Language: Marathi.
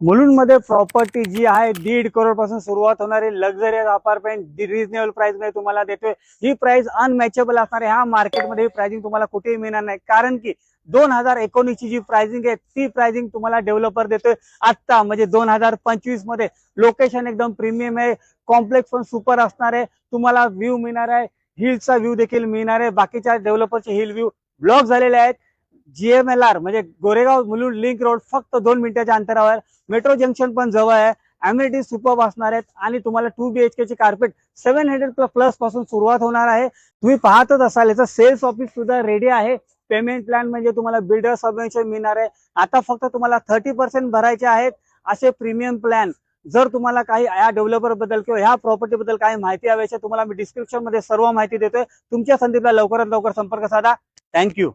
मुलुंडमध्ये प्रॉपर्टी जी आहे 1.5 करोड पासून सुरुवात होणारी लक्झरियस अपार्टमेंट रिजनेबल प्राइस मध्ये तुम्हाला देतोय। ही प्राइस अनमॅचेबल असणार आहे। ह्या मार्केटमध्ये ही प्राइसिंग तुम्हाला कुठेही मिळणार नाही, कारण की 2019 ची जी प्राइसिंग आहे ती प्राइसिंग तुम्हाला डेव्हलपर देतोय आता, म्हणजे 2025 मध्ये। लोकेशन एकदम प्रीमियम आहे, कॉम्प्लेक्स पण सुपर असणार आहे, तुम्हाला व्ह्यू मिळणार आहे, हिलचा व्ह्यू देखील मिळणार आहे। बाकीच्या डेव्हलपरचे हिल व्ह्यू ब्लॉक झालेले आहेत। GMLR म्हणजे गोरेगाव मुलुंड लिंक रोड फक्त 2 मिनिटाच्या अंतरावर, मेट्रो जंक्शन पण जवळ आहे, अम्युनिटी सुपर असणार आहेत आणि तुम्हाला 2 BHK चे कार्पेट 700 प्लस पासून सुरुवात होणार आहे। तुम्ही पाहतच असाल याचं सेल्स ऑफिस सुद्धा रेडी आहे। पेमेंट प्लॅन म्हणजे तुम्हाला बिल्डर सबवेन्शन मिळणार आहे। आता फक्त तुम्हाला 30% भरायचे आहेत असे प्रीमियम प्लॅन। जर तुम्हाला काही या डेव्हलपर बद्दल किंवा ह्या प्रॉपर्टी बद्दल काही माहिती हवी असेल, तुम्हाला मी डिस्क्रिप्शन मध्ये सर्व माहिती देतोय। तुमच्या संदीपला लवकरात लवकर संपर्क साधा। थँक्यू।